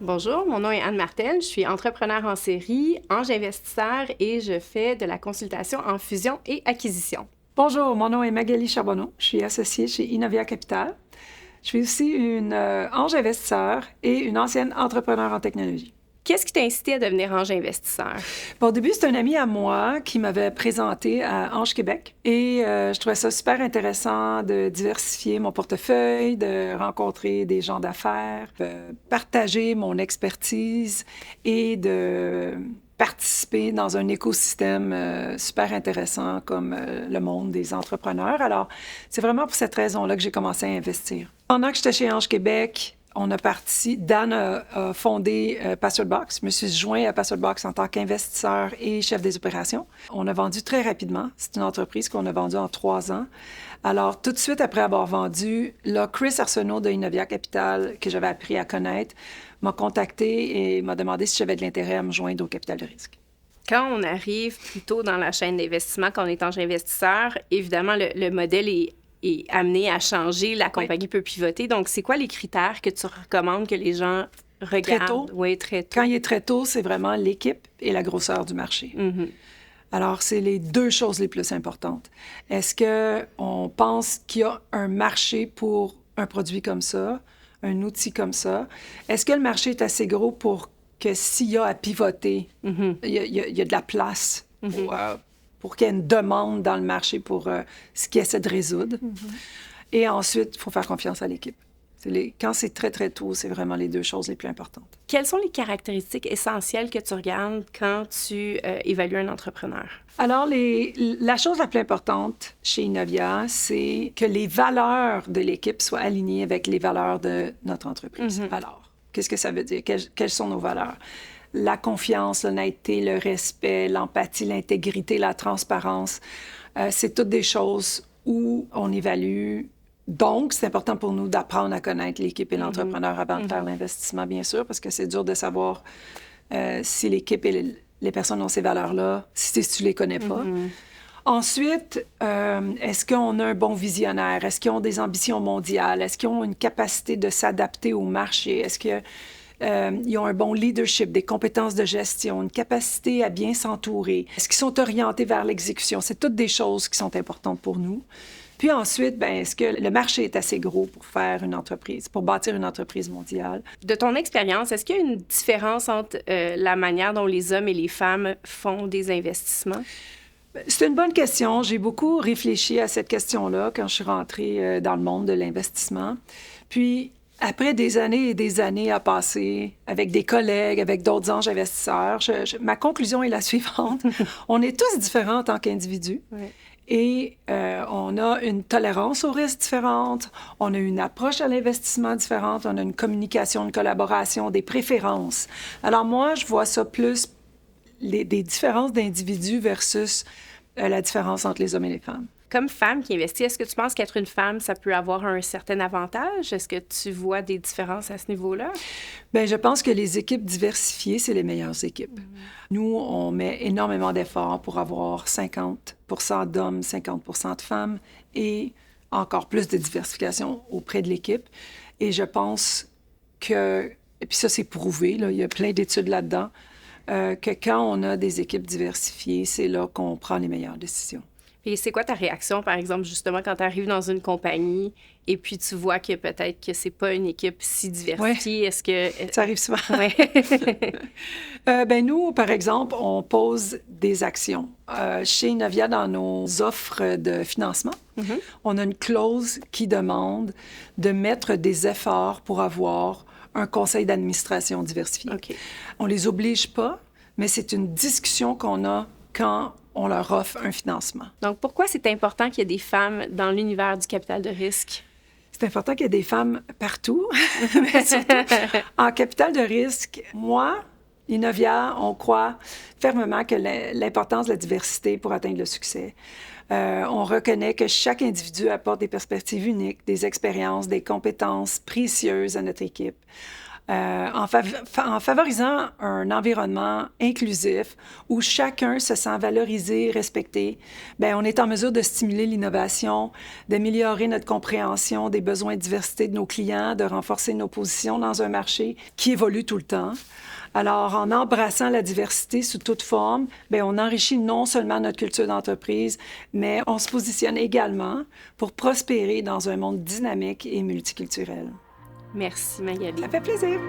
Bonjour, mon nom est Anne Martel, je suis entrepreneur en série, ange investisseur et je fais de la consultation en fusion et acquisition. Bonjour, mon nom est Magali Charbonneau. Je suis associée chez Innovia Capital. Je suis aussi une ange investisseur et une ancienne entrepreneur en technologie. Qu'est-ce qui t'a incité à devenir ange investisseur? Bon, au début, c'est un ami à moi qui m'avait présenté à Ange Québec et je trouvais ça super intéressant de diversifier mon portefeuille, de rencontrer des gens d'affaires, de partager mon expertise et de participer dans un écosystème super intéressant comme le monde des entrepreneurs. Alors, c'est vraiment pour cette raison-là que j'ai commencé à investir. Pendant que j'étais chez Ange Québec, Dan a fondé Password Box. Je me suis joint à Password Box en tant qu'investisseur et chef des opérations. On a vendu très rapidement. C'est une entreprise qu'on a vendue en 3 ans. Alors, tout de suite après avoir vendu, là, Chris Arsenault de Innovia Capital, que j'avais appris à connaître, m'a contacté et m'a demandé si j'avais de l'intérêt à me joindre au capital de risque. Quand on arrive plus tôt dans la chaîne d'investissement, quand on est ange investisseur, évidemment, le modèle est amené à changer, la compagnie peut pivoter. Donc, c'est quoi les critères que tu recommandes que les gens regardent? Très tôt. Oui, très tôt. Quand il est très tôt, c'est vraiment l'équipe et la grosseur du marché. Mm-hmm. Alors, c'est les 2 choses les plus importantes. Est-ce qu'on pense qu'il y a un marché pour un produit comme ça, un outil comme ça? Est-ce que le marché est assez gros pour que s'il y a à pivoter, il y a de la place pour qu'il y ait une demande dans le marché pour ce qu'il essaie de résoudre? Et ensuite, il faut faire confiance à l'équipe. Quand c'est très, très tôt, c'est vraiment les 2 choses les plus importantes. Quelles sont les caractéristiques essentielles que tu regardes quand tu évalues un entrepreneur? Alors, la chose la plus importante chez Innovia, c'est que les valeurs de l'équipe soient alignées avec les valeurs de notre entreprise. Alors, qu'est-ce que ça veut dire? Quelles sont nos valeurs? La confiance, l'honnêteté, le respect, l'empathie, l'intégrité, la transparence, c'est toutes des choses où on évalue. Donc, c'est important pour nous d'apprendre à connaître l'équipe et l'entrepreneur avant de faire l'investissement, bien sûr, parce que c'est dur de savoir si l'équipe et les personnes ont ces valeurs-là, si tu les connais pas. Ensuite, est-ce qu'on a un bon visionnaire? Est-ce qu'ils ont des ambitions mondiales? Est-ce qu'ils ont une capacité de s'adapter au marché? Est-ce qu'ils ont un bon leadership, des compétences de gestion, une capacité à bien s'entourer? Est-ce qu'ils sont orientés vers l'exécution? C'est toutes des choses qui sont importantes pour nous. Puis ensuite, est-ce que le marché est assez gros pour faire une entreprise, pour bâtir une entreprise mondiale? De ton expérience, est-ce qu'il y a une différence entre la manière dont les hommes et les femmes font des investissements? C'est une bonne question. J'ai beaucoup réfléchi à cette question-là quand je suis rentrée dans le monde de l'investissement. Puis, après des années et des années à passer avec des collègues, avec d'autres anges investisseurs, ma conclusion est la suivante. On est tous différents en tant qu'individus. Oui. Et on a une tolérance aux risques différente, on a une approche à l'investissement différente, on a une communication, une collaboration, des préférences. Alors moi, je vois ça plus des différences d'individus versus la différence entre les hommes et les femmes. Comme femme qui investit, est-ce que tu penses qu'être une femme, ça peut avoir un certain avantage? Est-ce que tu vois des différences à ce niveau-là? Bien, je pense que les équipes diversifiées, c'est les meilleures équipes. Nous, on met énormément d'efforts pour avoir 50 d'hommes, 50 de femmes et encore plus de diversification auprès de l'équipe. Et je pense que, et puis ça, c'est prouvé, là, il y a plein d'études là-dedans, que quand on a des équipes diversifiées, c'est là qu'on prend les meilleures décisions. Et c'est quoi ta réaction, par exemple, justement, quand tu arrives dans une compagnie et puis tu vois que peut-être que c'est pas une équipe si diversifiée? Ouais. Est-ce que... Ça arrive souvent. Ouais. Nous, par exemple, on pose des actions. Chez Innovia, dans nos offres de financement, on a une clause qui demande de mettre des efforts pour avoir un conseil d'administration diversifié. Okay. On les oblige pas, mais c'est une discussion qu'on a quand on leur offre un financement. Donc, pourquoi c'est important qu'il y ait des femmes dans l'univers du capital de risque? C'est important qu'il y ait des femmes partout, mais surtout en capital de risque. Moi, Innovia, on croit fermement que l'importance de la diversité pour atteindre le succès. On reconnaît que chaque individu apporte des perspectives uniques, des expériences, des compétences précieuses à notre équipe. en favorisant un environnement inclusif où chacun se sent valorisé, respecté, bien, on est en mesure de stimuler l'innovation, d'améliorer notre compréhension des besoins et diversité de nos clients, de renforcer nos positions dans un marché qui évolue tout le temps. Alors, en embrassant la diversité sous toute forme, bien, on enrichit non seulement notre culture d'entreprise, mais on se positionne également pour prospérer dans un monde dynamique et multiculturel. Merci, Magali. Ça fait plaisir.